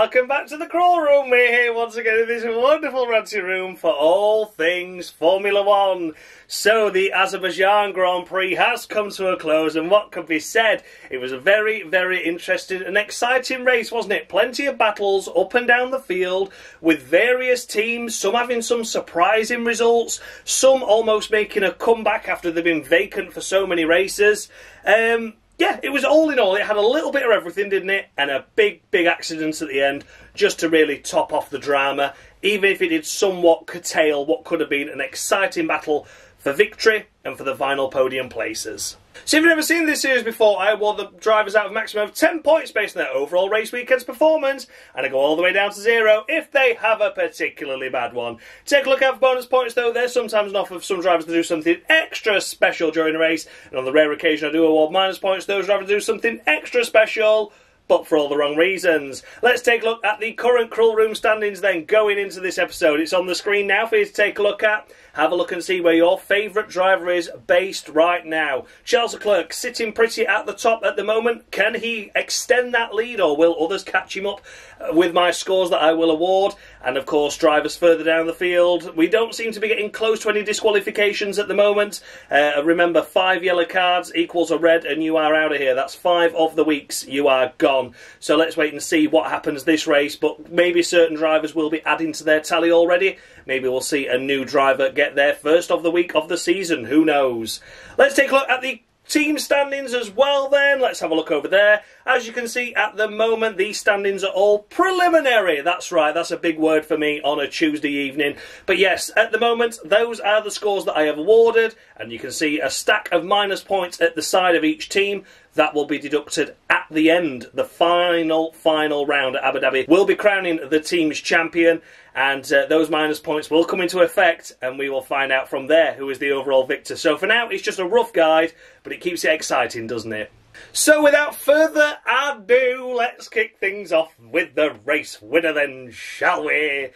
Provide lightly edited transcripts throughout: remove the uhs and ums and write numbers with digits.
welcome back to the Crawl Room. We're here once again in this wonderful ranty room for all things Formula One. So the Azerbaijan Grand Prix has come to a close, and what could be said? It was a very, very interesting and exciting race, wasn't it? Plenty of battles up and down the field with various teams, some having some surprising results, some almost making a comeback after they've been vacant for so many races. Yeah, it was all in all, it had a little bit of everything, didn't it? And a big, big accident at the end, just to really top off the drama, even if it did somewhat curtail what could have been an exciting battle for victory and for the final podium places. So if you've never seen this series before, I award the drivers out of a maximum of 10 points based on their overall race weekend's performance, and I go all the way down to 0 if they have a particularly bad one. Take a look out for bonus points though. There's sometimes enough of some drivers to do something extra special during a race, and on the rare occasion I do award minus points to those drivers to do something extra special, but for all the wrong reasons. Let's take a look at the current Crawl Room standings then going into this episode. It's on the screen now for you to take a look at. Have a look and see where your favourite driver is based right now. Charles Leclerc sitting pretty at the top at the moment. Can he extend that lead, or will others catch him up with my scores that I will award? And of course, drivers further down the field. We don't seem to be getting close to any disqualifications at the moment. Remember, 5 yellow cards equals a red and you are out of here. That's 5 of the weeks. You are gone. So let's wait and see what happens this race. But maybe certain drivers will be adding to their tally already. Maybe we'll see a new driver get their first of the week of the season. Who knows? Let's take a look at the team standings as well then. Let's have a look over there. As you can see at the moment, these standings are all preliminary. That's right, that's a big word for me on a Tuesday evening. But yes, at the moment, those are the scores that I have awarded, and you can see a stack of minus points at the side of each team. That will be deducted at the end. The final round at Abu Dhabi will be crowning the team's champion, and those minus points will come into effect, and we will find out from there who is the overall victor. So for now, it's just a rough guide, but it keeps it exciting, doesn't it? So without further ado, let's kick things off with the race winner then, shall we?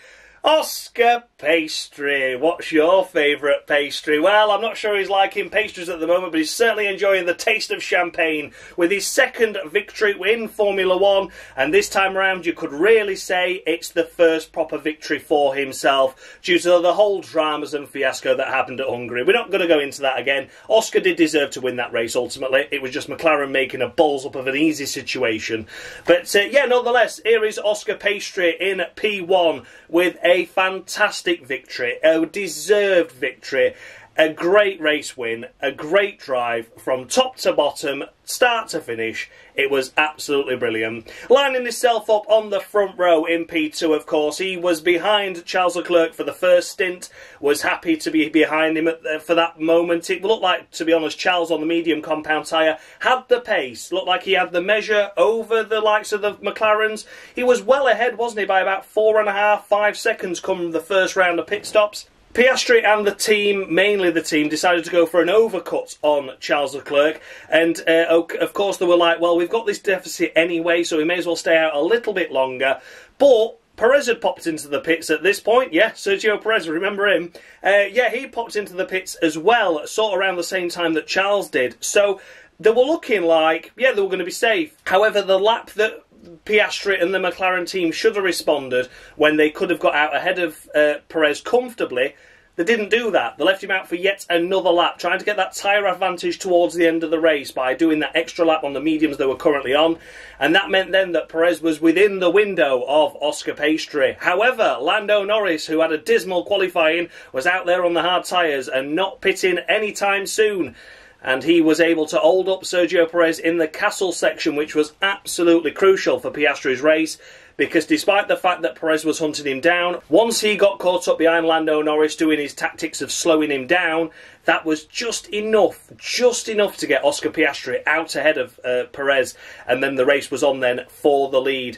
Oscar Pastry. What's your favourite pastry? Well, I'm not sure he's liking pastries at the moment, but he's certainly enjoying the taste of champagne with his second victory in Formula One, and this time around you could really say it's the first proper victory for himself due to the whole dramas and fiasco that happened at Hungary. We're not going to go into that again. Oscar did deserve to win that race ultimately. It was just McLaren making a balls up of an easy situation. But yeah, nonetheless, here is Oscar Pastry in P1 with a fantastic victory, a deserved victory, a great race win, a great drive from top to bottom, start to finish. It was absolutely brilliant. Lining himself up on the front row in P2, of course. He was behind Charles Leclerc for the first stint, was happy to be behind him for that moment. It looked like, to be honest, Charles on the medium compound tyre had the pace. Looked like he had the measure over the likes of the McLarens. He was well ahead, wasn't he, by about 4.5, 5 seconds come the first round of pit stops. Piastri and the team, mainly the team, decided to go for an overcut on Charles Leclerc, and of course they were like, well, we've got this deficit anyway, so we may as well stay out a little bit longer. But Perez had popped into the pits at this point. Yeah, Sergio Perez, remember him? Yeah, he popped into the pits as well, sort of around the same time that Charles did. So they were looking like, yeah, they were going to be safe. However, the lap that Piastri and the McLaren team should have responded when they could have got out ahead of Perez comfortably, they didn't do that. They left him out for yet another lap, trying to get that tyre advantage towards the end of the race by doing that extra lap on the mediums they were currently on, and that meant then that Perez was within the window of Oscar Pastry. However, Lando Norris, who had a dismal qualifying, was out there on the hard tyres and not pitting anytime soon. And he was able to hold up Sergio Perez in the castle section, which was absolutely crucial for Piastri's race, because despite the fact that Perez was hunting him down, once he got caught up behind Lando Norris doing his tactics of slowing him down, that was just enough to get Oscar Piastri out ahead of Perez, and then the race was on then for the lead.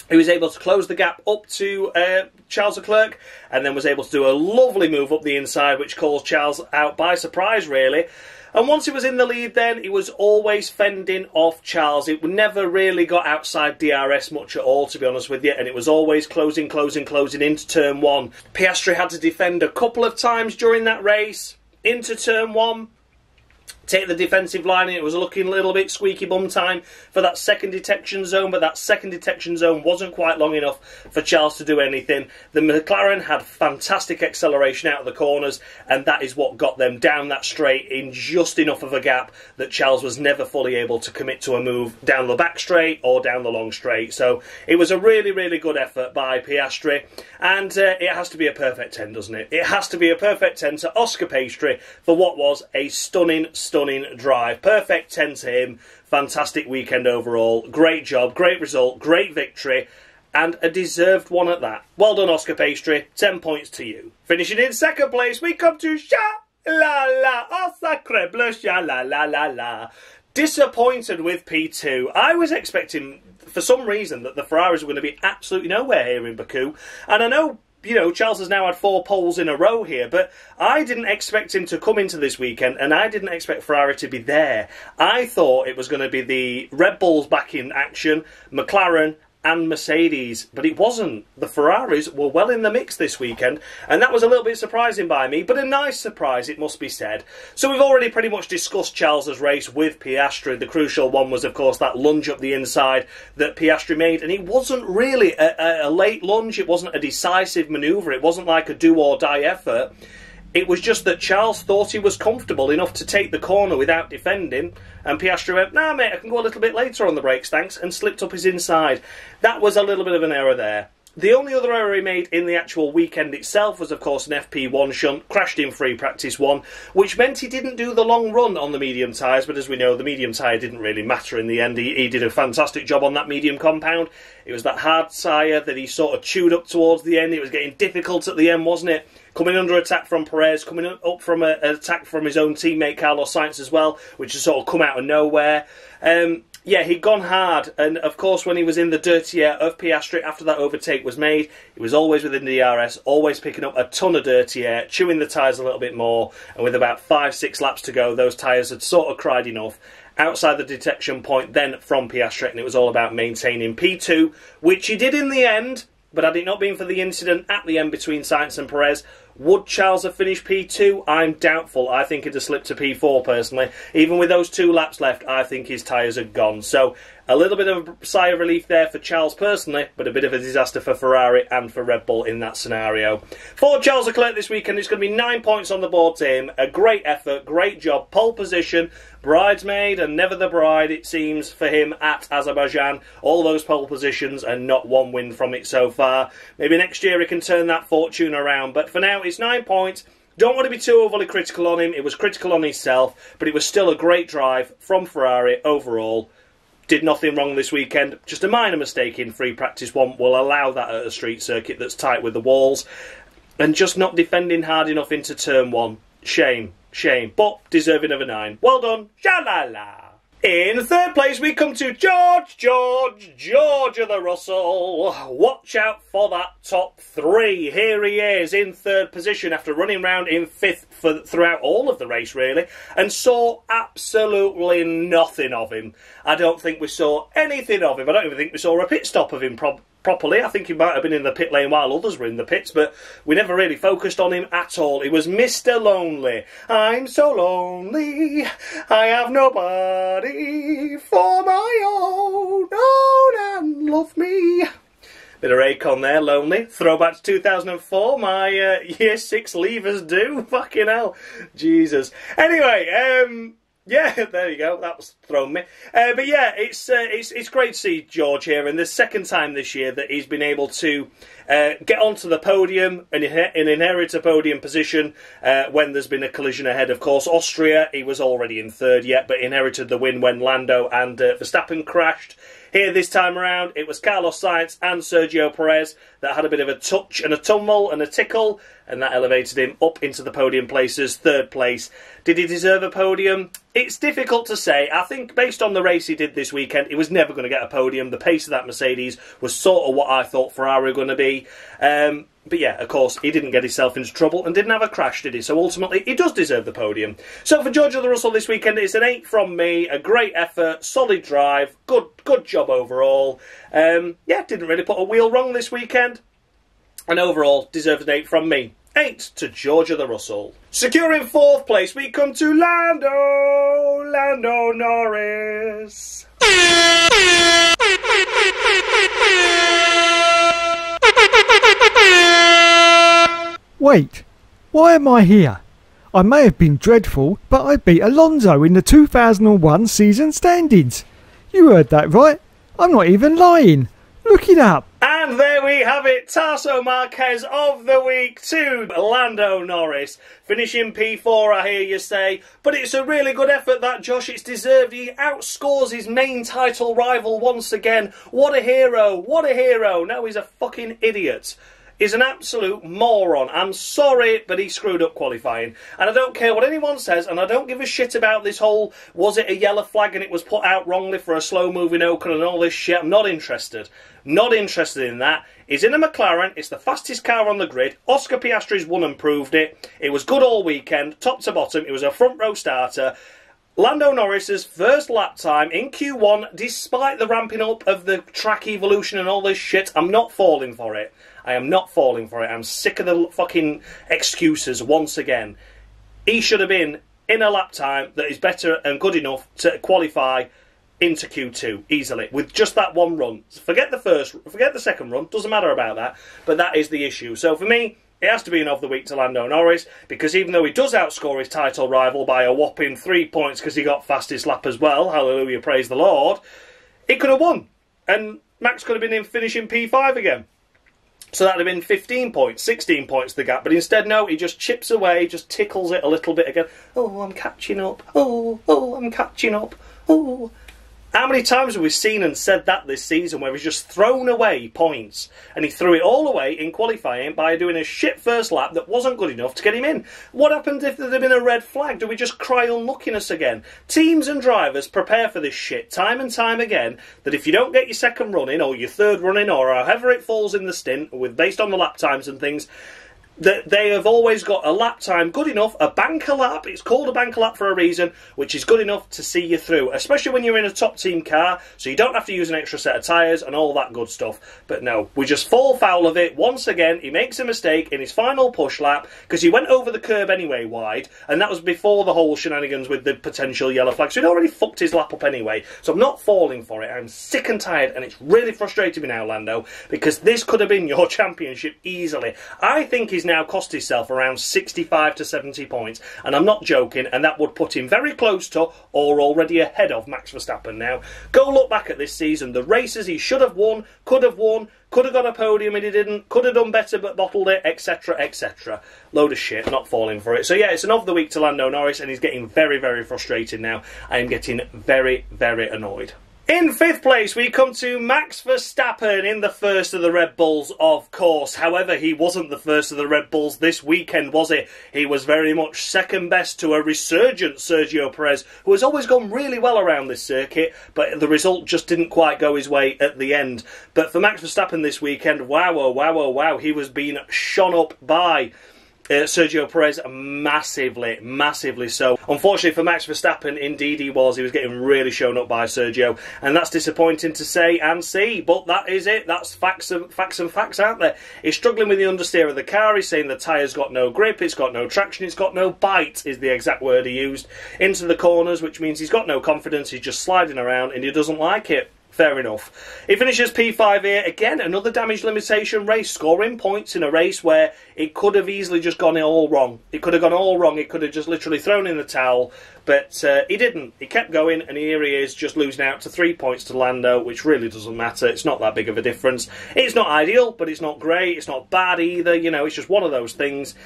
He was able to close the gap up to Charles Leclerc, and then was able to do a lovely move up the inside, which caused Charles out by surprise, really. And once he was in the lead then, he was always fending off Charles. It never really got outside DRS much at all, to be honest with you, and it was always closing into turn 1. Piastri had to defend a couple of times during that race into turn 1. take the defensive line, and it was looking a little bit squeaky bum time for that second detection zone, but that second detection zone wasn't quite long enough for Charles to do anything. The McLaren had fantastic acceleration out of the corners, and that is what got them down that straight in just enough of a gap that Charles was never fully able to commit to a move down the back straight or down the long straight. So it was a really, really good effort by Piastri, and it has to be a perfect 10, doesn't it? It has to be a perfect 10 to Oscar Piastri for what was a stunning drive. Perfect 10 to him. Fantastic weekend overall. Great job, great result, great victory, and a deserved one at that. Well done, Oscar Piastri. 10 points to you. Finishing in second place, we come to Sha-La-La, oh sacre bleu, Sha-La-La-La-La. Disappointed with P2. I was expecting, for some reason, that the Ferraris were going to be absolutely nowhere here in Baku, and I know, you know, Charles has now had 4 poles in a row here, but I didn't expect him to come into this weekend, and I didn't expect Ferrari to be there. I thought it was going to be the Red Bulls back in action, McLaren and Mercedes, but it wasn't. The Ferraris were well in the mix this weekend, and that was a little bit surprising by me, but a nice surprise, it must be said. So we've already pretty much discussed Charles's race with Piastri. The crucial one was, of course, that lunge up the inside that Piastri made, and it wasn't really a late lunge. It wasn't a decisive manoeuvre. It wasn't like a do-or-die effort. It was just that Charles thought he was comfortable enough to take the corner without defending, and Piastri went, nah mate, I can go a little bit later on the brakes, thanks, and slipped up his inside. That was a little bit of an error there. The only other error he made in the actual weekend itself was, of course, an FP1 shunt, crashed in free practice 1, which meant he didn't do the long run on the medium tyres, but as we know, the medium tyre didn't really matter in the end. He did a fantastic job on that medium compound. It was that hard tyre that he sort of chewed up towards the end. It was getting difficult at the end, wasn't it? Coming under attack from Perez, coming up from an attack from his own teammate Carlos Sainz as well, which has sort of come out of nowhere. Yeah, he'd gone hard, and of course when he was in the dirty air of Piastri after that overtake was made, he was always within the DRS, always picking up a ton of dirty air, chewing the tyres a little bit more, and with about 5-6 laps to go, those tyres had sort of cried enough. Outside the detection point then from Piastri, and it was all about maintaining P2, which he did in the end, but had it not been for the incident at the end between Sainz and Perez, would Charles have finished P2? I'm doubtful. I think he'd have slipped to P4 personally. Even with those 2 laps left, I think his tyres are gone. So a little bit of a sigh of relief there for Charles personally, but a bit of a disaster for Ferrari and for Red Bull in that scenario. For Charles Leclerc this weekend, it's going to be 9 points on the board to him. A great effort, great job, pole position, bridesmaid and never the bride, it seems, for him at Azerbaijan. All those pole positions and not one win from it so far. Maybe next year he can turn that fortune around, but for now it's 9 points. Don't want to be too overly critical on him. It was critical on himself, but it was still a great drive from Ferrari overall. Did nothing wrong this weekend. Just a minor mistake in free practice 1 will allow that at a street circuit that's tight with the walls. And just not defending hard enough into turn 1. Shame, shame, but deserving of a 9. Well done, sha-la-la. In third place, we come to George of the Russell. Watch out for that top 3. Here he is in third position after running round in 5th throughout all of the race, really, and saw absolutely nothing of him. I don't think we saw anything of him. I don't even think we saw a pit stop of him properly. I think he might have been in the pit lane while others were in the pits, but we never really focused on him at all. He was Mr. Lonely. I'm so lonely, I have nobody for my own and love me. Bit of Raycon there, Lonely. Throwback to 2004, my year 6 leavers do. Fucking hell. Jesus. Anyway, yeah, there you go. That was thrown me. But yeah, it's great to see George here, and the second time this year that he's been able to get onto the podium and inherit a podium position when there's been a collision ahead. Of course, Austria, he was already in 3rd yet, but inherited the win when Lando and Verstappen crashed. Here this time around, it was Carlos Sainz and Sergio Perez that had a bit of a touch and a tumble and a tickle, and that elevated him up into the podium places, 3rd place. Did he deserve a podium? It's difficult to say. I think based on the race he did this weekend, he was never going to get a podium. The pace of that Mercedes was sort of what I thought Ferrari were going to be. But yeah, of course, he didn't get himself into trouble and didn't have a crash, did he? So ultimately, he does deserve the podium. So for George of the Russell this weekend, it's an 8 from me. A great effort, solid drive, good job overall. Yeah, didn't really put a wheel wrong this weekend. And overall, deserves an 8 from me. 8 to Georgia the Russell. Securing 4th place, we come to Lando Norris. Wait, why am I here? I may have been dreadful, but I beat Alonso in the 2001 season standings. You heard that right? I'm not even lying. Look it up. And there we have it, Tarso Marquez of the week to Lando Norris. Finishing P4, I hear you say, but it's a really good effort that, Josh. It's deserved. He outscores his main title rival once again. What a hero, what a hero. No, he's a fucking idiot. He's an absolute moron. I'm sorry, but he screwed up qualifying. And I don't care what anyone says, and I don't give a shit about this whole, was it a yellow flag and it was put out wrongly for a slow-moving Ocon and all this shit. I'm not interested. Not interested in that. He's in a McLaren. It's the fastest car on the grid. Oscar Piastri's won and proved it. It was good all weekend, top to bottom. It was a front-row starter. Lando Norris's first lap time in Q1, despite the ramping up of the track evolution and all this shit, I'm not falling for it. I am not falling for it. I'm sick of the fucking excuses once again. He should have been in a lap time that is better and good enough to qualify into Q2 easily with just that one run. Forget the second run, doesn't matter about that, but that is the issue. So for me, it has to be an of the week to Lando Norris, because even though he does outscore his title rival by a whopping 3 points because he got fastest lap as well, hallelujah, praise the Lord, he could have won. And Max could have been in finishing P5 again. So that would have been 15 points, 16 points the gap. But instead, no, he just chips away, just tickles it a little bit again. Oh, I'm catching up. Oh, I'm catching up. Oh. How many times have we seen and said that this season where he's just thrown away points? And he threw it all away in qualifying by doing a shit first lap that wasn't good enough to get him in. What happened if there had been a red flag? Do we just cry unluckiness again? Teams and drivers prepare for this shit time and time again, that if you don't get your second run in or your third run in or however it falls in the stint, with based on the lap times and things, that they have always got a lap time good enough, a banker lap, it's called a banker lap for a reason, which is good enough to see you through, especially when you're in a top team car, so you don't have to use an extra set of tyres and all that good stuff. But no, we just fall foul of it. Once again, he makes a mistake in his final push lap, because he went over the curb anyway wide, and that was before the whole shenanigans with the potential yellow flag, so he'd already fucked his lap up anyway. So I'm not falling for it. I'm sick and tired, and it's really frustrating me now, Lando, because this could have been your championship easily. I think he's now cost himself around 65 to 70 points, and I'm not joking, and that would put him very close to or already ahead of Max Verstappen now. Go look back at this season, the races he should have won, could have got a podium and he didn't, could have done better but bottled it, etc, etc. Load of shit, not falling for it. So yeah, it's an of the week to Lando Norris, and he's getting very, very frustrated now. I am getting very, very annoyed. In 5th place, we come to Max Verstappen in the first of the Red Bulls, of course. However, he wasn't the first of the Red Bulls this weekend, was he? He was very much second best to a resurgent Sergio Perez, who has always gone really well around this circuit, but the result just didn't quite go his way at the end. But for Max Verstappen this weekend, wow, oh, wow, oh, wow, he was being shone up by Sergio Perez massively, massively so. Unfortunately for Max Verstappen, indeed he was getting really shown up by Sergio, and that's disappointing to say and see, but that is it. That's facts, aren't there? He's struggling with the understeer of the car. He's saying the tyre's got no grip, it's got no traction, it's got no bite, is the exact word he used, into the corners, which means he's got no confidence, he's just sliding around, and he doesn't like it. Fair enough. He finishes P5 here. Again, another damage limitation race, scoring points in a race where it could have easily just gone all wrong. It could have gone all wrong. It could have just literally thrown in the towel, but he didn't. He kept going, and here he is just losing out to 3 points to Lando, which really doesn't matter. It's not that big of a difference. It's not ideal, but it's not great. It's not bad either. You know, it's just one of those things.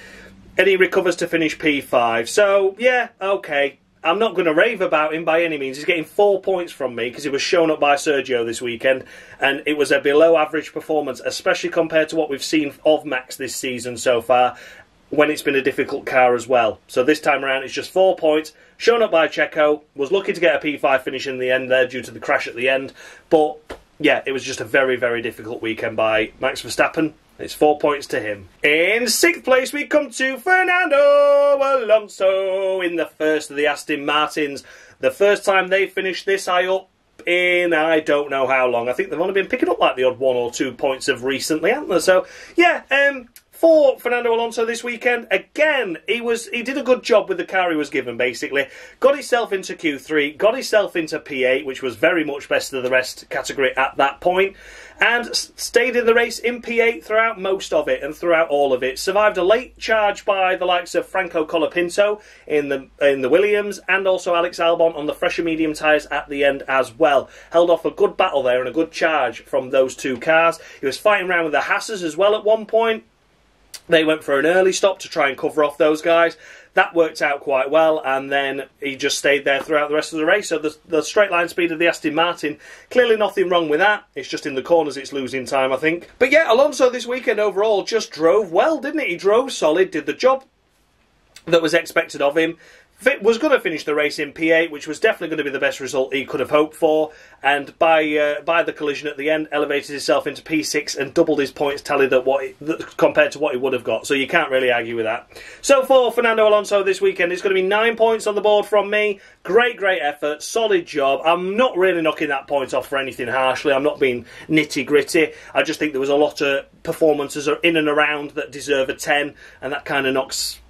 And he recovers to finish P5. So, yeah, okay. I'm not going to rave about him by any means. He's getting 4 points from me because he was shown up by Sergio this weekend, and it was a below average performance, especially compared to what we've seen of Max this season so far, when it's been a difficult car as well. So this time around it's just 4 points, shown up by Checo, was lucky to get a P5 finish in the end there due to the crash at the end, but yeah, it was just a very, very difficult weekend by Max Verstappen. It's 4 points to him. In 6th place, we come to Fernando Alonso in the first of the Aston Martins. The first time they finished this high up in I don't know how long. I think they've only been picking up like the odd 1 or 2 points of recently, haven't they? So, yeah, For Fernando Alonso this weekend, again, he did a good job with the car he was given, basically. Got himself into Q3, got himself into P8, which was very much best of the rest category at that point, and stayed in the race in P8 throughout most of it and throughout all of it. Survived a late charge by the likes of Franco Colapinto in the Williams, and also Alex Albon on the fresher medium tyres at the end as well. Held off a good battle there and a good charge from those two cars. He was fighting around with the Haas's as well at one point. They went for an early stop to try and cover off those guys. That worked out quite well, and then he just stayed there throughout the rest of the race. So the straight line speed of the Aston Martin, clearly nothing wrong with that. It's just in the corners it's losing time, I think. But yeah, Alonso this weekend overall just drove well, didn't he? He drove solid, did the job that was expected of him. Was going to finish the race in P8, which was definitely going to be the best result he could have hoped for, and by the collision at the end, elevated himself into P6 and doubled his points tally compared to what he would have got. So you can't really argue with that. So for Fernando Alonso this weekend, it's going to be 9 points on the board from me. Great effort, solid job. I'm not really knocking that point off for anything harshly. I'm not being nitty-gritty. I just think there was a lot of performances in and around that deserve a 10, and that kind of knocks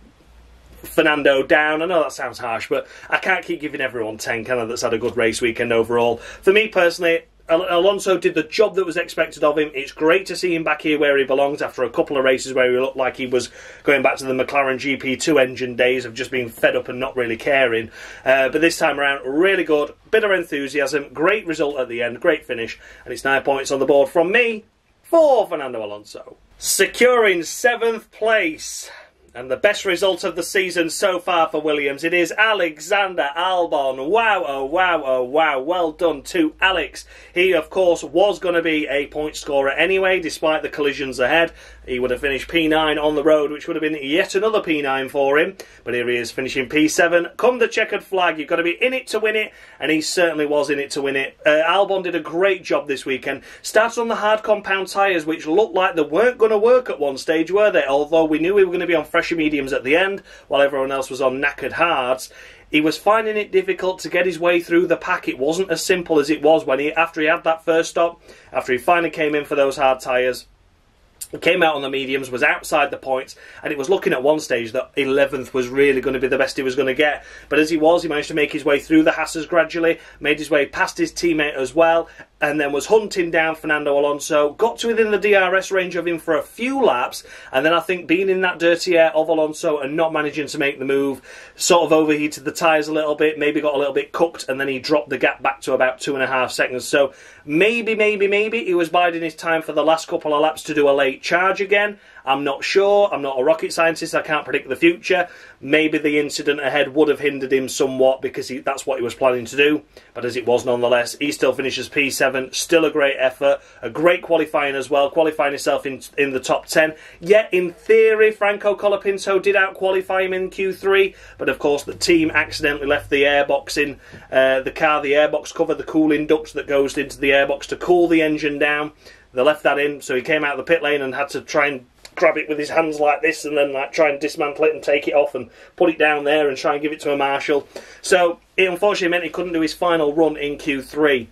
Fernando down. I know that sounds harsh, but I can't keep giving everyone 10, can I, that's had a good race weekend overall. For me personally, Alonso did the job that was expected of him. It's great to see him back here where he belongs after a couple of races where he looked like he was going back to the McLaren GP2 engine days of just being fed up and not really caring. But this time around, really good, bit of enthusiasm, great result at the end, great finish, and it's 9 points on the board from me for Fernando Alonso. Securing 7th place. And the best result of the season so far for Williams, it is Alexander Albon. Wow, oh wow, oh wow. Well done to Alex. He, of course, was going to be a point scorer anyway, despite the collisions ahead. He would have finished P9 on the road, which would have been yet another P9 for him. But here he is, finishing P7. Come the checkered flag, you've got to be in it to win it, and he certainly was in it to win it. Albon did a great job this weekend. Started on the hard compound tyres, which looked like they weren't going to work at one stage, were they? Although we knew we were going to be on fresher mediums at the end, while everyone else was on knackered hards. He was finding it difficult to get his way through the pack. It wasn't as simple as it was after he had that first stop, after he finally came in for those hard tyres. He came out on the mediums, was outside the points, and it was looking at one stage that 11th was really going to be the best he was going to get. But as he managed to make his way through the Haas's gradually, made his way past his teammate as well, and then was hunting down Fernando Alonso, got to within the DRS range of him for a few laps, and then I think being in that dirty air of Alonso and not managing to make the move, sort of overheated the tyres a little bit, maybe got a little bit cooked, and then he dropped the gap back to about 2.5 seconds. So maybe he was biding his time for the last couple of laps to do a late charge again. I'm not sure. I'm not a rocket scientist. I can't predict the future. Maybe the incident ahead would have hindered him somewhat because that's what he was planning to do. But as it was nonetheless, he still finishes P7. Still a great effort. A great qualifying as well. Qualifying himself in the top 10. Yet, in theory, Franco Colapinto did out-qualify him in Q3. But of course, the team accidentally left the airbox in the car. The airbox cover, the cooling duct that goes into the airbox to cool the engine down. They left that in, so he came out of the pit lane and had to try and grab it with his hands like this and then try and dismantle it and take it off and put it down there and try and give it to a marshal. So it unfortunately meant he couldn't do his final run in Q3.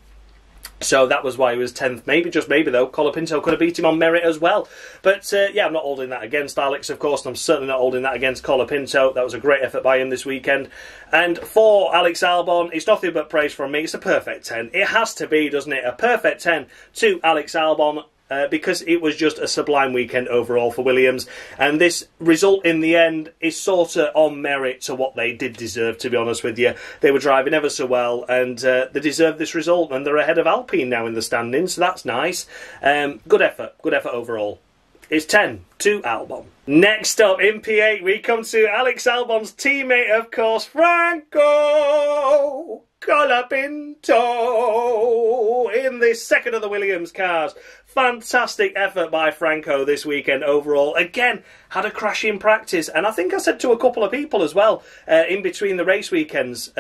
So that was why he was 10th. Maybe, just maybe though, Colapinto could have beat him on merit as well. But yeah, I'm not holding that against Alex, of course, and I'm certainly not holding that against Colapinto. That was a great effort by him this weekend. And for Alex Albon, it's nothing but praise from me. It's a perfect 10. It has to be, doesn't it? A perfect 10 to Alex Albon. Because it was just a sublime weekend overall for Williams. And this result in the end is sort of on merit to what they did deserve, to be honest with you. They were driving ever so well, and they deserved this result, and they're ahead of Alpine now in the standings, so that's nice. Good effort overall. It's 10 to Albon. Next up, in P8, we come to Alex Albon's teammate, of course, Franco Colapinto in the second of the Williams cars. Fantastic effort by Franco this weekend overall. Again, had a crash in practice, and I think I said to a couple of people as well in between the race weekends,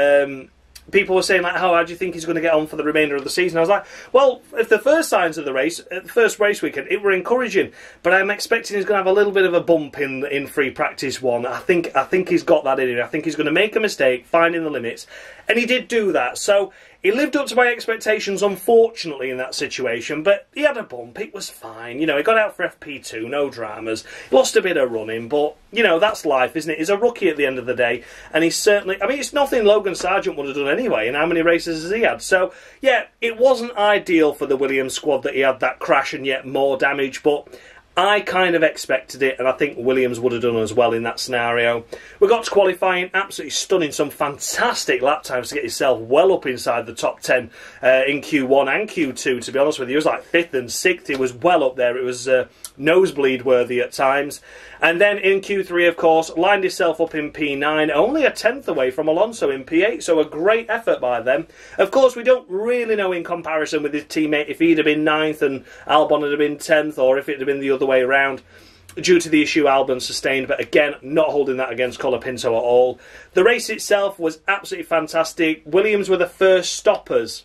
people were saying, like, how do you think he's going to get on for the remainder of the season? I was like, well, if the first signs of the race, the first race weekend, it were encouraging, but I'm expecting he's going to have a little bit of a bump in free practice one. I think he's got that in him. I think he's going to make a mistake, finding the limits, and he did do that. So He lived up to my expectations, unfortunately, in that situation, but he had a bump. It was fine. You know, he got out for FP2, no dramas. He lost a bit of running, but, you know, that's life, isn't it? He's a rookie at the end of the day, and he's certainly... I mean, it's nothing Logan Sargent would have done anyway, and how many races has he had? So, yeah, it wasn't ideal for the Williams squad that he had that crash and yet more damage, but... I kind of expected it, and I think Williams would have done as well in that scenario. We got to qualifying, absolutely stunning, some fantastic lap times to get yourself well up inside the top 10 in Q1 and Q2, to be honest with you. It was like 5th and 6th, it was well up there, it was nosebleed worthy at times. And then in Q3, of course, lined himself up in P9, only a 10th away from Alonso in P8, so a great effort by them. Of course, we don't really know in comparison with his teammate if he'd have been 9th and Albon had been 10th, or if it had been the other way around, due to the issue Albon sustained, but again, not holding that against Colapinto at all. The race itself was absolutely fantastic. Williams were the first stoppers,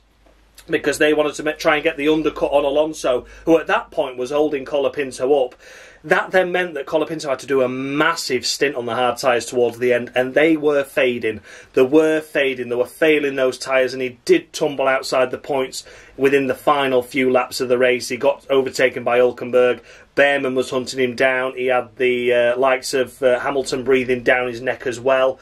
because they wanted to try and get the undercut on Alonso, who at that point was holding Colapinto up. That then meant that Colapinto had to do a massive stint on the hard tyres towards the end, and they were fading. They were failing those tyres, and he did tumble outside the points within the final few laps of the race. He got overtaken by Hülkenberg. Behrman was hunting him down. He had the likes of Hamilton breathing down his neck as well.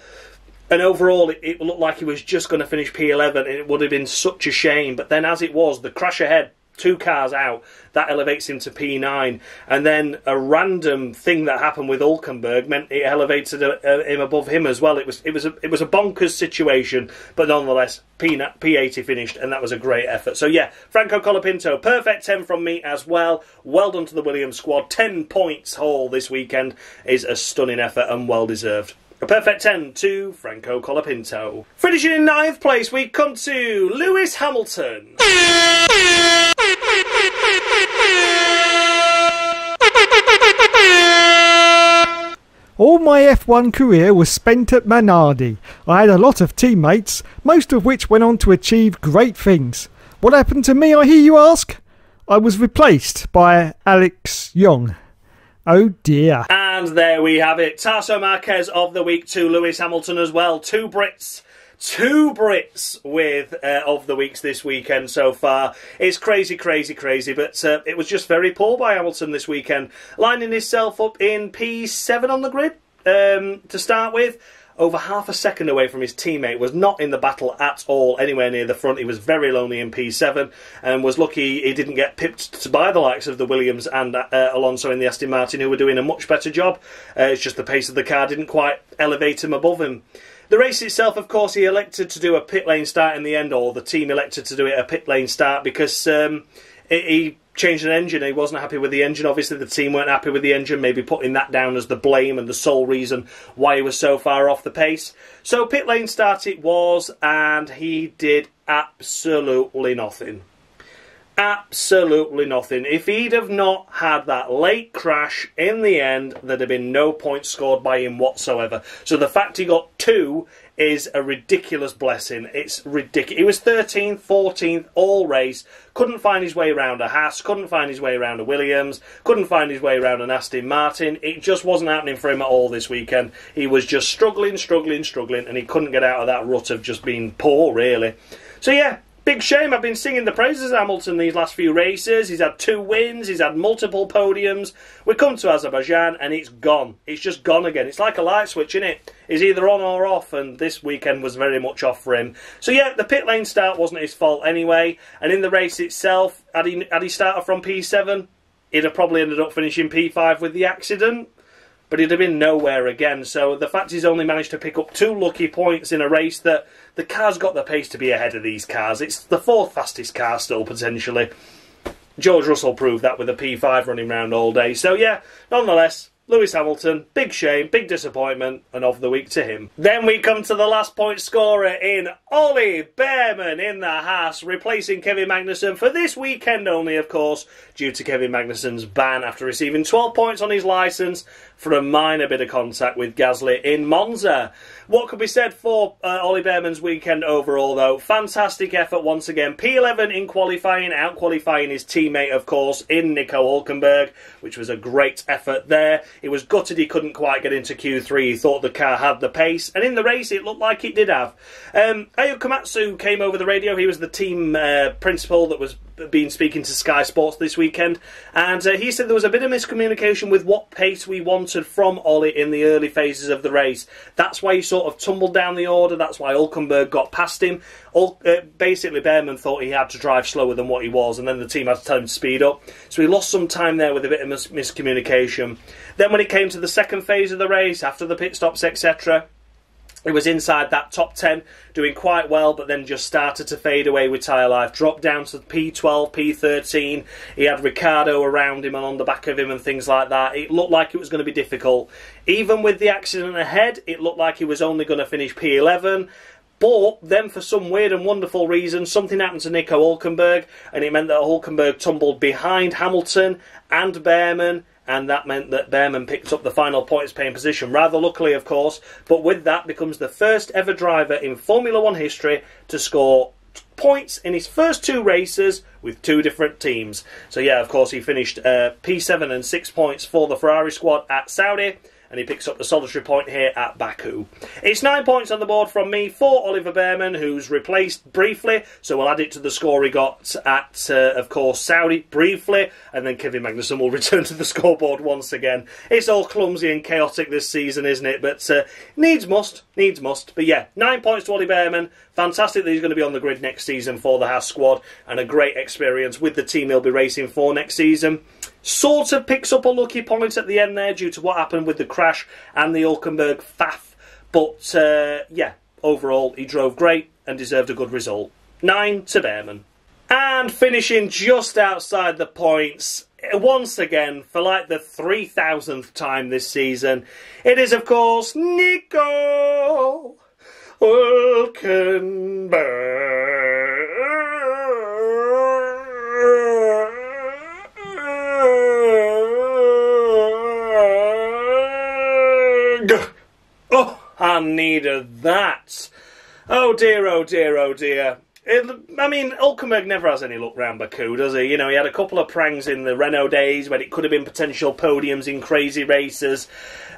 And overall, it looked like he was just going to finish P11, and it would have been such a shame. But then, as it was, the crash ahead, 2 cars out, that elevates him to P9. And then a random thing that happened with Hülkenberg meant it elevated him above him as well. It was a bonkers situation, but nonetheless, P8 he finished, and that was a great effort. So yeah, Franco Colapinto, perfect 10 from me as well. Well done to the Williams squad. 10 points haul this weekend is a stunning effort and well deserved. A perfect 10 to Franco Colapinto. Finishing in 9th place, we come to Lewis Hamilton. All my F1 career was spent at Minardi. I had a lot of teammates, most of which went on to achieve great things. What happened to me, I hear you ask? I was replaced by Alex Young. Oh dear. And there we have it. Tarso Marquez of the week to Lewis Hamilton as well. Two Brits with of the weeks this weekend so far. It's crazy, but it was just very poor by Hamilton this weekend. Lining himself up in P7 on the grid to start with. Over half a second away from his teammate, was not in the battle at all, anywhere near the front. He was very lonely in P7 and was lucky he didn't get pipped by the likes of the Williams and Alonso in the Aston Martin, who were doing a much better job. It's just the pace of the car didn't quite elevate him above him. The race itself, of course, he elected to do a pit lane start in the end, or the team elected to do it a pit lane start because he changed an engine. He wasn't happy with the engine. Obviously, the team weren't happy with the engine, maybe putting that down as the blame and the sole reason why he was so far off the pace. So pit lane start it was, and he did absolutely nothing. Absolutely nothing. If he'd have not had that late crash in the end, there'd have been no points scored by him whatsoever. So the fact he got 2 is a ridiculous blessing. It's ridiculous. He was 13th, 14th, all race. Couldn't find his way around a Haas, couldn't find his way around a Williams, couldn't find his way around an Aston Martin. It just wasn't happening for him at all this weekend. He was just struggling, and he couldn't get out of that rut of just being poor, really. So yeah, big shame. I've been singing the praises of Hamilton these last few races. He's had 2 wins. He's had multiple podiums. We come to Azerbaijan and it's gone. It's just gone again. It's like a light switch, isn't it? He's either on or off, and this weekend was very much off for him. So yeah, the pit lane start wasn't his fault anyway. And in the race itself, had he started from P7, he'd have probably ended up finishing P5 with the accident. But he'd have been nowhere again. So the fact he's only managed to pick up 2 lucky points in a race that the car's got the pace to be ahead of these cars. It's the 4th fastest car still, potentially. George Russell proved that with a P5 running round all day. So yeah, nonetheless, Lewis Hamilton, big shame, big disappointment, and of the week to him. Then we come to the last point scorer in Ollie Behrman in the Haas, replacing Kevin Magnussen for this weekend only, of course, due to Kevin Magnussen's ban after receiving 12 points on his licence for a minor bit of contact with Gasly in Monza. What could be said for Ollie Behrman's weekend overall, though? Fantastic effort once again. P11 in qualifying, out-qualifying his teammate, of course, in Nico Hülkenberg, which was a great effort there. He was gutted he couldn't quite get into Q3. He thought the car had the pace, and in the race it looked like it did have. Ayo Komatsu came over the radio. He was the team principal that was been speaking to Sky Sports this weekend, and he said there was a bit of miscommunication with what pace we wanted from Ollie in the early phases of the race. That's why he sort of tumbled down the order. That's why Hülkenberg got past him. Basically, Behrman thought he had to drive slower than what he was, and then the team had to tell him to speed up. So he lost some time there with a bit of miscommunication. Then when it came to the second phase of the race, after the pit stops, etc., he was inside that top 10, doing quite well, but then just started to fade away with tyre life. Dropped down to P12, P13. He had Ricciardo around him and on the back of him and things like that. It looked like it was going to be difficult. Even with the accident ahead, it looked like he was only going to finish P11. But then, for some weird and wonderful reason, something happened to Nico Hülkenberg, and it meant that Hülkenberg tumbled behind Hamilton and Behrman, and that meant that Behrman picked up the final points-paying position, rather luckily, of course, but with that becomes the first ever driver in Formula 1 history to score points in his first 2 races with 2 different teams. So yeah, of course, he finished P7 and 6 points for the Ferrari squad at Saudi, and he picks up the solitary point here at Baku. It's 9 points on the board from me for Oliver Behrman, who's replaced briefly, so we'll add it to the score he got at, of course, Saudi briefly, and then Kevin Magnussen will return to the scoreboard once again. It's all clumsy and chaotic this season, isn't it? But needs must. But yeah, 9 points to Ollie Behrman. Fantastic that he's going to be on the grid next season for the Haas squad, and a great experience with the team he'll be racing for next season. Sort of picks up a lucky point at the end there due to what happened with the crash and the Hülkenberg faff. But yeah, overall he drove great and deserved a good result. 9 to Behrman. And finishing just outside the points, once again, for like the 3,000th time this season, it is of course Nico Hülkenberg. Oh, I needed that. Oh dear, oh dear, oh dear. I mean, Hülkenberg never has any luck round Baku, does he? You know, he had a couple of prangs in the Renault days when it could have been potential podiums in crazy races.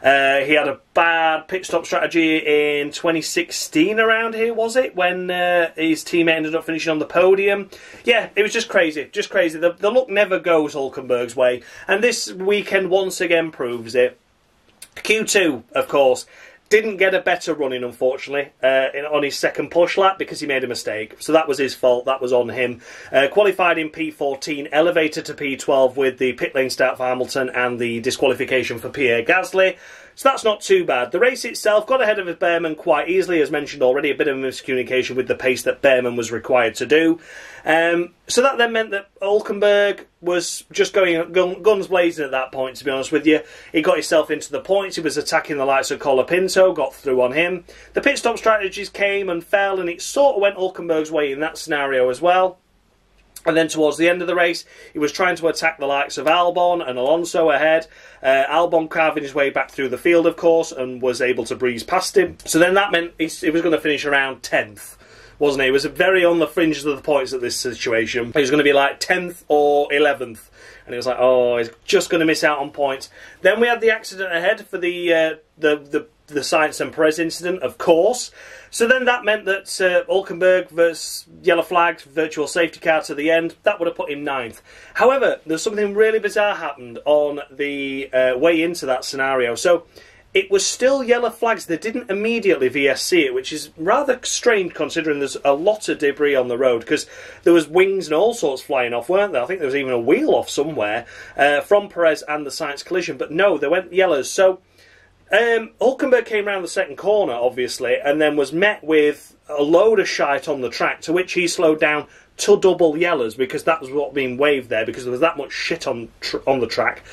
He had a bad pit stop strategy in 2016 around here, was it? When his teammate ended up finishing on the podium. Yeah, it was just crazy, just crazy. The luck never goes Hülkenberg's way. And this weekend once again proves it. Q2, of course, didn't get a better running, unfortunately, on his second push lap because he made a mistake. So that was his fault. That was on him. Qualified in P14, elevated to P12 with the pit lane start for Hamilton and the disqualification for Pierre Gasly. So that's not too bad. The race itself got ahead of Behrman quite easily, as mentioned already. A bit of miscommunication with the pace that Behrman was required to do. So that then meant that Hülkenberg was just going guns blazing at that point, to be honest with you. He got himself into the points. He was attacking the likes of Colapinto, got through on him. The pit stop strategies came and fell, and it sort of went Hülkenberg's way in that scenario as well. And then towards the end of the race, he was trying to attack the likes of Albon and Alonso ahead. Albon carving his way back through the field, of course, and was able to breeze past him. So then that meant he was going to finish around 10th, wasn't he? He was very on the fringes of the points at this situation. He was going to be like 10th or 11th. And he was like, oh, he's just going to miss out on points. Then we had the accident ahead for the Sainz and Perez incident, of course. So then that meant that Hülkenberg versus yellow flagged, virtual safety car to the end. That would have put him 9th. However, there's something really bizarre happened on the way into that scenario. So it was still yellow flags. They didn't immediately VSC it, which is rather strange considering there's a lot of debris on the road, because there was wings and all sorts flying off, weren't there? I think there was even a wheel off somewhere from Perez and the Sainz collision. But no, they went yellows. So Hülkenberg came round the second corner, obviously, and then was met with a load of shite on the track, to which he slowed down to double yellows, because that was what being waved there, because there was that much shit on the track.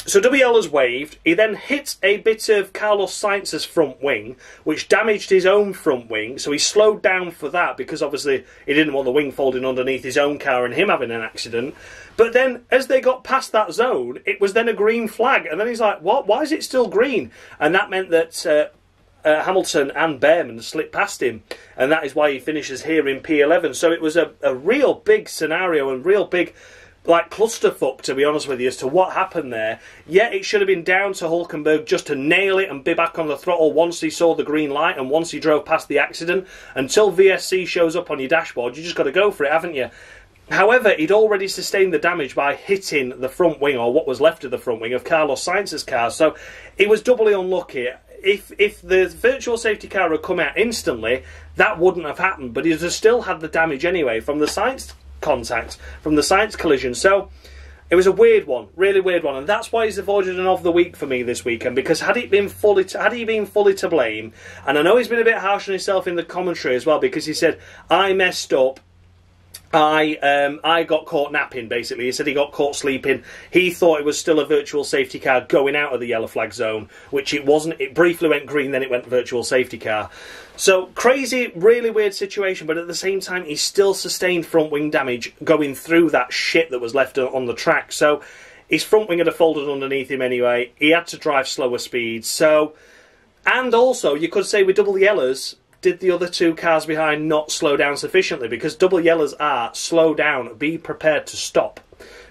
So WL's waved, he then hit a bit of Carlos Sainz's front wing, which damaged his own front wing, so he slowed down for that, because obviously he didn't want the wing folding underneath his own car and him having an accident. But then, as they got past that zone, it was then a green flag, and then he's like, what? Why is it still green? And that meant that Hamilton and Behrman slipped past him, and that is why he finishes here in P11. So it was a real big scenario and real big, like, clusterfuck, to be honest with you, as to what happened there. Yeah, it should have been down to Hülkenberg just to nail it and be back on the throttle once he saw the green light and once he drove past the accident. Until VSC shows up on your dashboard, you just got to go for it, haven't you? However, he'd already sustained the damage by hitting the front wing, or what was left of the front wing, of Carlos Sainz's car, so he was doubly unlucky. If the virtual safety car had come out instantly, that wouldn't have happened, but he'd have still had the damage anyway from the Sainz contact, from the Sainz collision. So it was a weird one, really weird one, and that's why he's avoided an of the week for me this weekend, because had he been fully to blame, and I know he's been a bit harsh on himself in the commentary as well, because he said, I messed up, I got caught napping, basically. He said he got caught sleeping. He thought it was still a virtual safety car going out of the yellow flag zone, which it wasn't. It briefly went green, then it went virtual safety car. So, crazy, really weird situation, but at the same time, he still sustained front wing damage going through that shit that was left on the track. So, his front wing had folded underneath him anyway. He had to drive slower speeds. So, and also, you could say with double yellows, did the other two cars behind not slow down sufficiently? Because double yellows are slow down, be prepared to stop.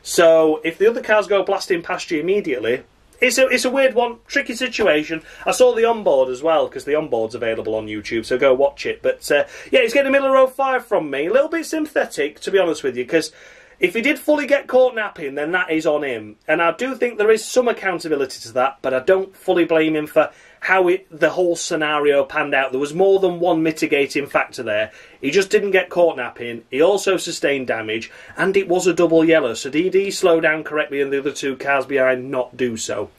So if the other cars go blasting past you immediately, it's a weird one, tricky situation. I saw the onboard as well, because the onboard's available on YouTube, so go watch it. But yeah, he's getting a middle row 5 from me. A little bit sympathetic, to be honest with you, because if he did fully get caught napping, then that is on him. And I do think there is some accountability to that, but I don't fully blame him for how the whole scenario panned out. There was more than one mitigating factor there. He just didn't get caught napping. He also sustained damage, and it was a double yellow. So did he slow down correctly and the other two cars behind not do so?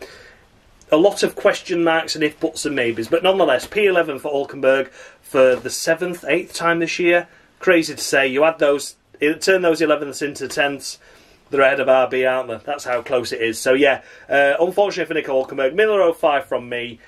A lot of question marks and if, buts and maybes. But nonetheless, P11 for Hülkenberg for the 7th, 8th time this year. Crazy to say. You had those, it turned those 11ths into 10ths. They're ahead of RB, aren't they? That's how close it is. So yeah, unfortunately for Nico Hülkenberg, Miller 05 from me.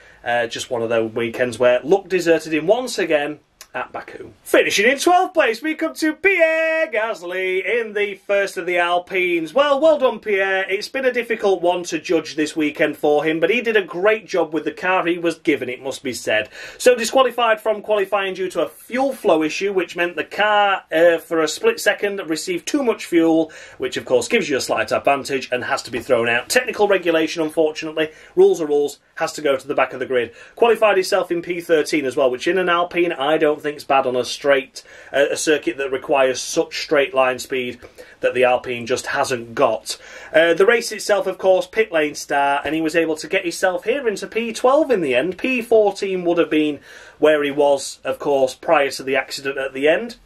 Just one of those weekends where luck deserted him once again at Baku. Finishing in 12th place, we come to Pierre Gasly in the first of the Alpines. Well done, Pierre. It's been a difficult one to judge this weekend for him, but he did a great job with the car he was given, it must be said. So disqualified from qualifying due to a fuel flow issue, which meant the car, for a split second, received too much fuel, which of course gives you a slight advantage and has to be thrown out. Technical regulation, unfortunately. Rules are rules. Has to go to the back of the grid. Qualified himself in P13 as well, which in an Alpine I don't think's bad on a straight a circuit that requires such straight line speed that the Alpine just hasn't got. The race itself, of course, pit lane start, and he was able to get himself here into P12 in the end. P14 would have been where he was, of course, prior to the accident at the end.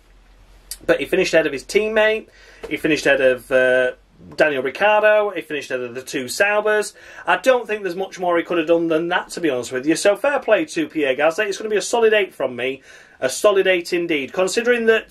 But he finished ahead of his teammate. He finished ahead of Daniel Ricciardo. He finished ahead of the two Saubers. I don't think there's much more he could have done than that, to be honest with you. So fair play to Pierre Gasly. It's going to be a solid 8 from me. A solid 8 indeed. Considering that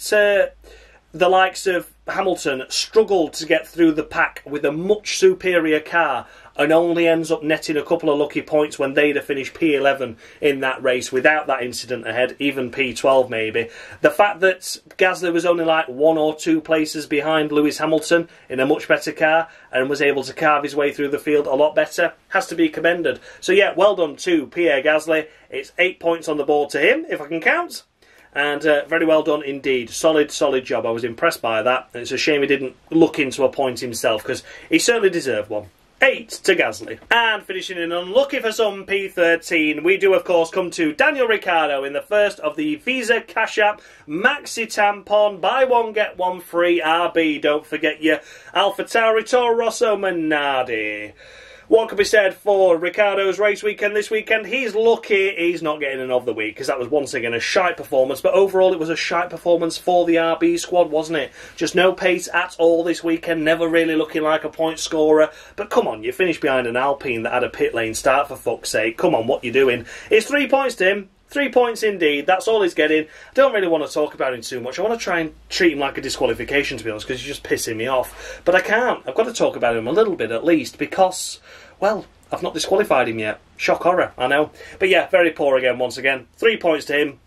the likes of Hamilton struggled to get through the pack with a much superior car and only ends up netting a couple of lucky points when they'd have finished P11 in that race without that incident ahead, even P12 maybe. The fact that Gasly was only like 1 or 2 places behind Lewis Hamilton in a much better car and was able to carve his way through the field a lot better has to be commended. So yeah, well done to Pierre Gasly. It's 8 points on the board to him, if I can count. And very well done indeed. Solid job. I was impressed by that. And it's a shame he didn't look into a point himself, because he certainly deserved one. 8 to Gasly. And finishing in unlucky for some, P13, we do of course come to Daniel Ricciardo in the first of the Visa Cash App Maxi Tampon Buy One Get One Free RB. Don't forget your AlphaTauri Toro Rosso Minardi. What could be said for Ricciardo's race weekend this weekend? He's lucky he's not getting an of the week, because that was once again a shite performance. But overall, it was a shite performance for the RB squad, wasn't it? Just no pace at all this weekend, never really looking like a point scorer. But come on, you finished behind an Alpine that had a pit lane start, for fuck's sake. Come on, what you doing? It's 3 points to him. 3 points indeed, that's all he's getting. I don't really want to talk about him too much. I want to try and treat him like a disqualification, to be honest, because he's just pissing me off. But I can't. I've got to talk about him a little bit at least, because, well, I've not disqualified him yet. Shock horror, I know. But yeah, very poor again, once again. 3 points to him.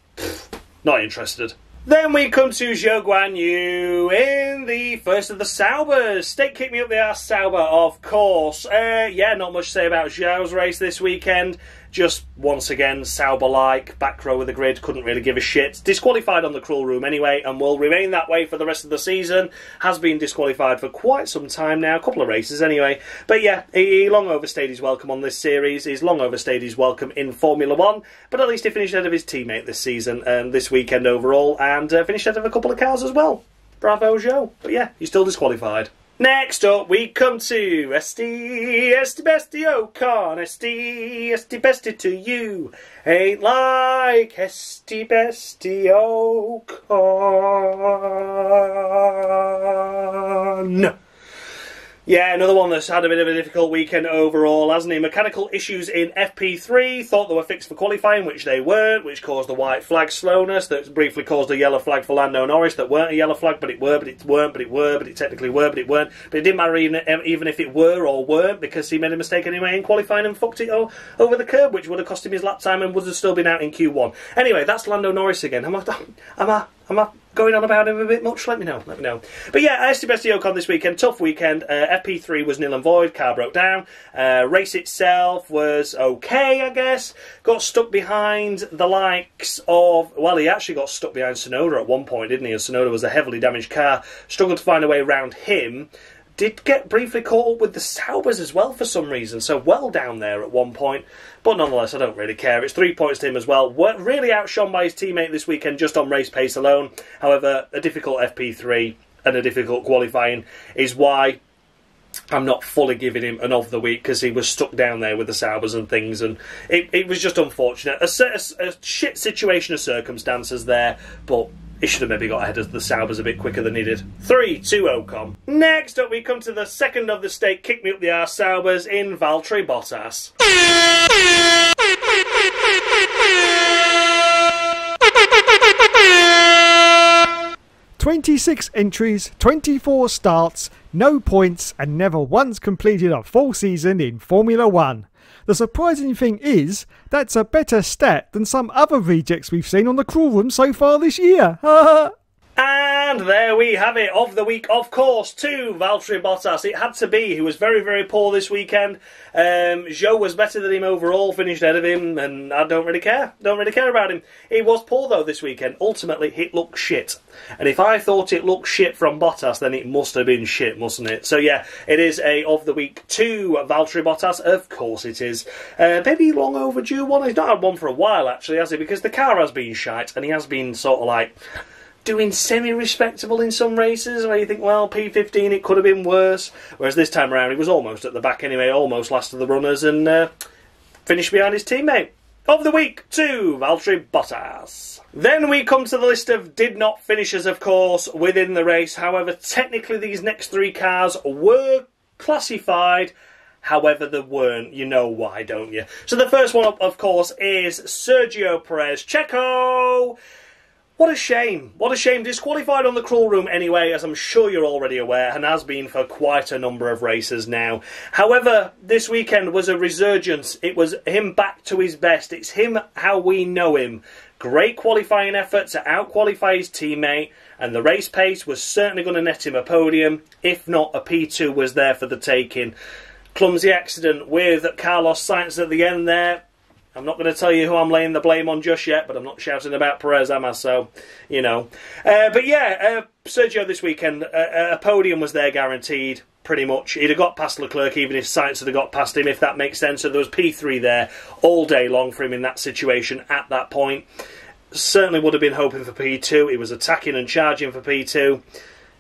Not interested. Then we come to Zhou Guanyu in the first of the Saubers. State kicked me up the arse Sauber, of course. Yeah, not much to say about Zhou's race this weekend. Just, once again, Sauber-like, back row of the grid, couldn't really give a shit. Disqualified on the Cruel Room anyway, and will remain that way for the rest of the season. Has been disqualified for quite some time now, a couple of races anyway. But yeah, he long overstayed his welcome on this series. He's long overstayed his welcome in Formula 1, but at least he finished ahead of his teammate this season, this weekend overall, and finished ahead of a couple of cars as well. Bravo, Zhou. But yeah, he's still disqualified. Next up, we come to Esti Bestie Ocon. Esti Bestie to you. Ain't like Esti Bestie Ocon. Yeah, another one that's had a bit of a difficult weekend overall, hasn't he? Mechanical issues in FP3, thought they were fixed for qualifying, which they weren't, which caused the white flag slowness, that briefly caused a yellow flag for Lando Norris, that weren't a yellow flag, but it were, but it weren't, but it were, but it technically were, but it weren't. But it didn't matter even if it were or weren't, because he made a mistake anyway in qualifying and fucked it over the curb, which would have cost him his lap time and would have still been out in Q1. Anyway, that's Lando Norris again. Am I going on about him a bit much? Let me know. But yeah, Esti Bestie Ocon this weekend, tough weekend. FP3 was nil and void, car broke down. Race itself was okay, I guess. Got stuck behind the likes of... Well, he actually got stuck behind Tsunoda at one point, didn't he? And Tsunoda was a heavily damaged car. Struggled to find a way around him. Did get briefly caught up with the Saubers as well for some reason, so well down there at one point. But nonetheless, I don't really care. It's 3 points to him as well. Really outshone by his teammate this weekend just on race pace alone. However, a difficult FP3 and a difficult qualifying is why I'm not fully giving him an of the week, because he was stuck down there with the Saubers and things, and it was just unfortunate. A shit situation of circumstances there, but he should have maybe got ahead of the Saubers a bit quicker than he did. 3-2 Ocon. Next up, we come to the second of the state kick me up the arse Saubers in Valtteri Bottas. 26 entries, 24 starts, no points, and never once completed a full season in Formula 1. The surprising thing is, that's a better stat than some other rejects we've seen on the Cruel Room so far this year. And there we have it, of the week, of course, to Valtteri Bottas. It had to be. He was very, very poor this weekend. Zhou was better than him overall, finished ahead of him, and I don't really care. Don't really care about him. He was poor, though, this weekend. Ultimately, it looked shit. And if I thought it looked shit from Bottas, then it must have been shit, mustn't it? So, yeah, it is a of the week to Valtteri Bottas. Of course it is. Maybe long overdue one. He's not had one for a while, actually, has he? Because the car has been shite, and he has been sort of like... doing semi-respectable in some races where you think, well, P15, it could have been worse. Whereas this time around, he was almost at the back anyway, almost last of the runners, and finished behind his teammate. Of the week to Valtteri Bottas. Then we come to the list of did not finishers, of course, within the race. However, technically these next three cars were classified. However, they weren't. You know why, don't you? So the first one up, of course, is Sergio Perez. Checo! What a shame. What a shame. Disqualified on the Cruel Room anyway, as I'm sure you're already aware, and has been for quite a number of races now. However, this weekend was a resurgence. It was him back to his best. It's him how we know him. Great qualifying effort to out-qualify his teammate, and the race pace was certainly going to net him a podium. If not, a P2 was there for the taking. Clumsy accident with Carlos Sainz at the end there. I'm not going to tell you who I'm laying the blame on just yet, but I'm not shouting about Perez, am I? So, you know. But yeah, Sergio this weekend, a podium was there guaranteed, pretty much. He'd have got past Leclerc even if Sainz had got past him, if that makes sense. So there was P3 there all day long for him in that situation at that point. Certainly would have been hoping for P2. He was attacking and charging for P2.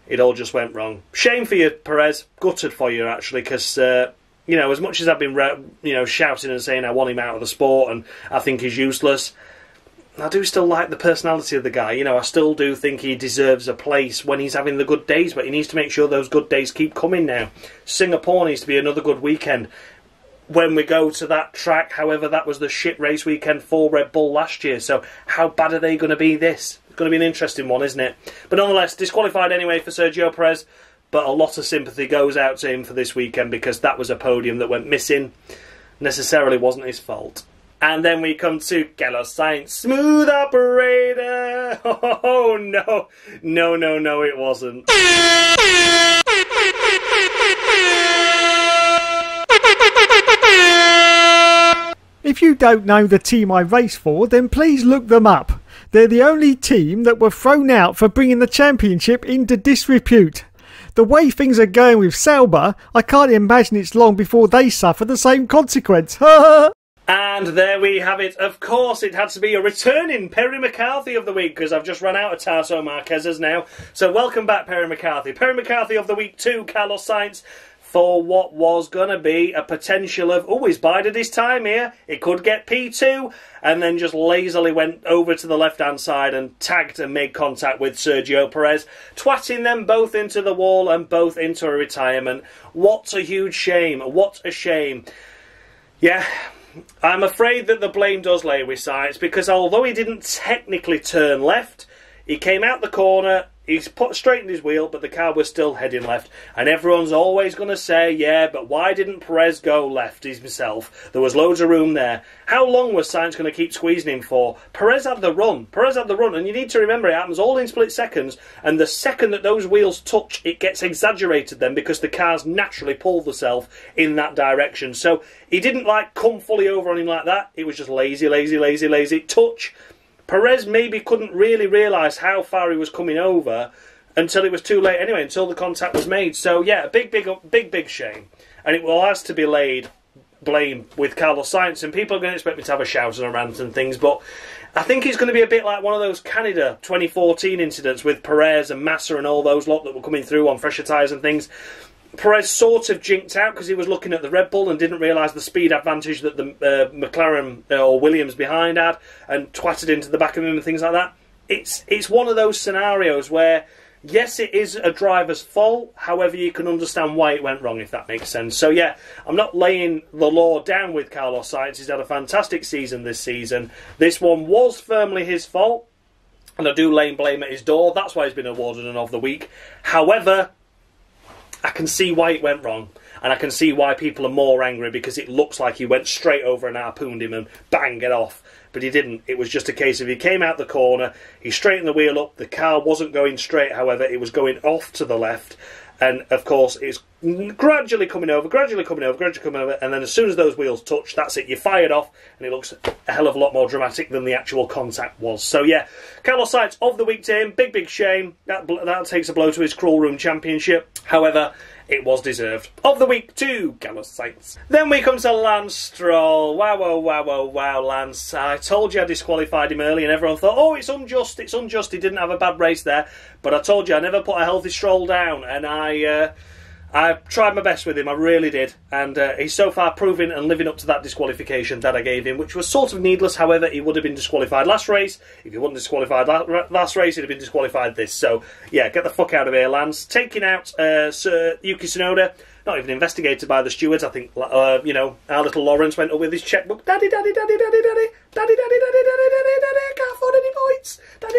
It all just went wrong. Shame for you, Perez. Gutted for you, actually, because... you know, as much as I've been, shouting and saying I want him out of the sport and I think he's useless, I do still like the personality of the guy. You know, I still do think he deserves a place when he's having the good days, but he needs to make sure those good days keep coming now. Singapore needs to be another good weekend. When we go to that track, however, that was the shit race weekend for Red Bull last year, so how bad are they going to be this? It's going to be an interesting one, isn't it? But nonetheless, disqualified anyway for Sergio Perez. but a lot of sympathy goes out to him for this weekend because that was a podium that went missing. Necessarily wasn't his fault. And then we come to Carlos Sainz, smooth operator. Oh no, no, it wasn't. If you don't know the team I race for, then please look them up. They're the only team that were thrown out for bringing the championship into disrepute. The way things are going with Sauber, I can't imagine it's long before they suffer the same consequence. And there we have it. Of course, it had to be a returning Perry McCarthy of the week because I've just run out of Tarso Marquez's now. So welcome back, Perry McCarthy. Perry McCarthy of the week too, Carlos Sainz, for what was going to be a potential of, oh, he's bided his time here. It could get P2, and then just lazily went over to the left-hand side and tagged and made contact with Sergio Perez, twatting them both into the wall and both into a retirement. What a huge shame. What a shame. Yeah, I'm afraid that the blame does lay with Sainz because although he didn't technically turn left, he came out the corner, he's straightened his wheel, but the car was still heading left. And everyone's always going to say, yeah, but why didn't Perez go left himself? There was loads of room there. How long was Sainz going to keep squeezing him for? Perez had the run. And you need to remember it happens all in split seconds. And the second that those wheels touch, it gets exaggerated then because the cars naturally pull themselves in that direction. So he didn't come fully over on him like that. It was just lazy touch. Perez maybe couldn't really realise how far he was coming over until it was too late anyway, until the contact was made. So yeah, a big shame. And it will has to be laid blame with Carlos Sainz, and people are going to expect me to have a shout and a rant and things, but I think it's going to be a bit like one of those Canada 2014 incidents with Perez and Massa and all those lot that were coming through on fresher tyres and things. Perez sort of jinked out because he was looking at the Red Bull and didn't realise the speed advantage that the McLaren or Williams behind had and twatted into the back of him and things like that. It's one of those scenarios where, yes, it is a driver's fault, however you can understand why it went wrong, if that makes sense. So yeah, I'm not laying the law down with Carlos Sainz. He's had a fantastic season this season. This one was firmly his fault, and I do lay blame at his door. That's why he's been awarded an of the week. However, I can see why it went wrong, and I can see why people are more angry because it looks like he went straight over and harpooned him and bang, get off. But he didn't. It was just a case of he came out the corner, he straightened the wheel up, the car wasn't going straight, however, it was going off to the left, and of course it's gradually coming over, and then as soon as those wheels touch, that's it, you fired off, and it looks a hell of a lot more dramatic than the actual contact was. So yeah, Carlos Sainz of the week to him, big shame, that takes a blow to his Crawl Room Championship, however, it was deserved. Of the week to Carlos Sainz. Then we come to Lance Stroll. Wow, Lance. I told you I disqualified him early and everyone thought, oh, it's unjust, he didn't have a bad race there. But I told you I never put a healthy Stroll down, and I tried my best with him, I really did, and he's so far proving and living up to that disqualification that I gave him, which was sort of needless. However, he would have been disqualified last race. If he wasn't disqualified last race, he'd have been disqualified this. So, yeah, get the fuck out of here, Lance. Taking out Sir Yuki Tsunoda, not even investigated by the stewards. I think, our little Lawrence went up with his checkbook. Daddy, can't afford any points. Daddy.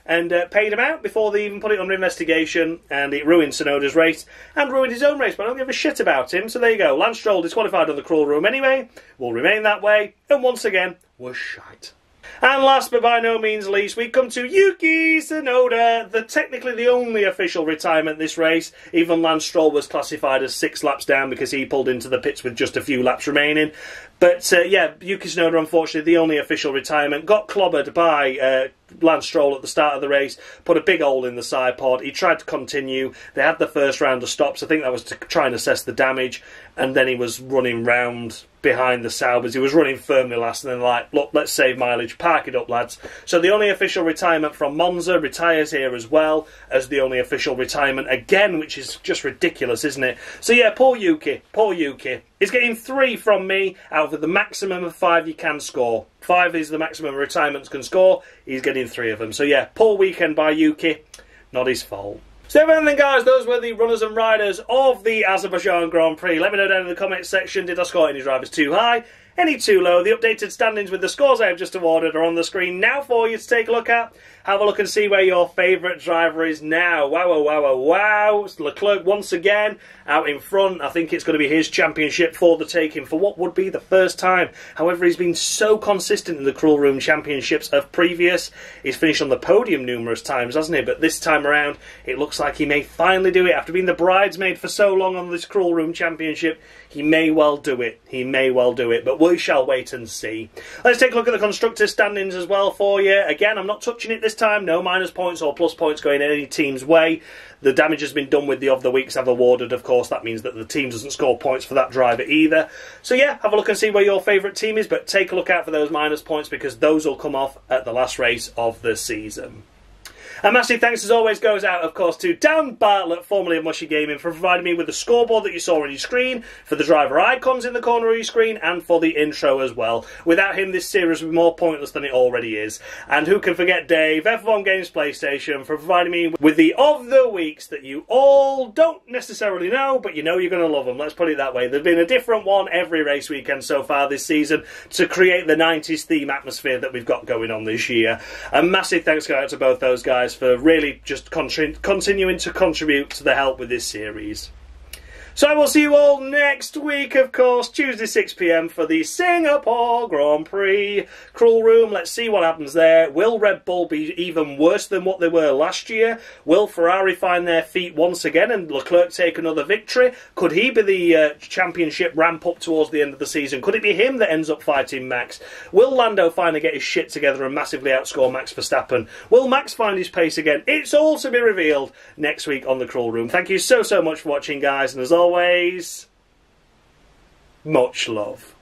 And paid him out before they even put it under investigation, and it ruined Tsunoda's race, and ruined his own race, but I don't give a shit about him, so there you go. Lance Stroll disqualified on the Crawl Room anyway, will remain that way, and once again, was shite. And last but by no means least, we come to Yuki Tsunoda, technically the only official retirement this race. Even Lance Stroll was classified as 6 laps down because he pulled into the pits with just a few laps remaining. But yeah, Yuki Tsunoda, unfortunately, the only official retirement, got clobbered by Lance Stroll at the start of the race, put a big hole in the side pod. He tried to continue. They had the first round of stops. I think that was to try and assess the damage. And then he was running round behind the Saubers. He was running firmly last, and then look, let's save mileage, park it up, lads. So the only official retirement from Monza retires here as well as the only official retirement again, which is just ridiculous, isn't it? So yeah, poor Yuki. He's getting 3 from me out of the maximum of 5 you can score. 5 is the maximum retirements can score. He's getting 3 of them. So yeah, poor weekend by Yuki. Not his fault. So then guys, those were the runners and riders of the Azerbaijan Grand Prix. Let me know down in the comments section, did I score any drivers too high? any too low. The updated standings with the scores I have just awarded are on the screen now for you to take a look at. Have a look and see where your favourite driver is now. Wow, wow, wow, wow, wow. It's Leclerc once again out in front. I think it's going to be his championship for the taking for what would be the first time. However, he's been so consistent in the Cruel Room Championships of previous. He's finished on the podium numerous times, hasn't he? But this time around, it looks like he may finally do it. After being the bridesmaid for so long on this Cruel Room Championship, he may well do it. He may well do it, but we shall wait and see. Let's take a look at the Constructors' standings as well for you. Again, I'm not touching it this time. No minus points or plus points going any team's way. The damage has been done with the of the weeks I've awarded, of course. That means that the team doesn't score points for that driver either. So yeah, have a look and see where your favourite team is, but take a look out for those minus points because those will come off at the last race of the season. A massive thanks as always goes out, of course, to Dan Bartlett, formerly of Mushy Gaming, for providing me with the scoreboard that you saw on your screen, for the driver icons in the corner of your screen, and for the intro as well. Without him, this series would be more pointless than it already is. And who can forget Dave, F1 Games PlayStation, for providing me with the of the weeks that you all don't necessarily know, but you know you're going to love them. Let's put it that way. There's been a different one every race weekend so far this season to create the 90s theme atmosphere that we've got going on this year. A massive thanks go out to both those guys for really just continuing to contribute to the help with this series. So I will see you all next week, of course, Tuesday 6 PM for the Singapore Grand Prix. Cruel Room, let's see what happens there. Will Red Bull be even worse than what they were last year? Will Ferrari find their feet once again and Leclerc take another victory? Could he be the championship ramp up towards the end of the season? Could it be him that ends up fighting Max? Will Lando finally get his shit together and massively outscore Max Verstappen? Will Max find his pace again? It's all to be revealed next week on the Cruel Room. Thank you so much for watching, guys, and as always, much love.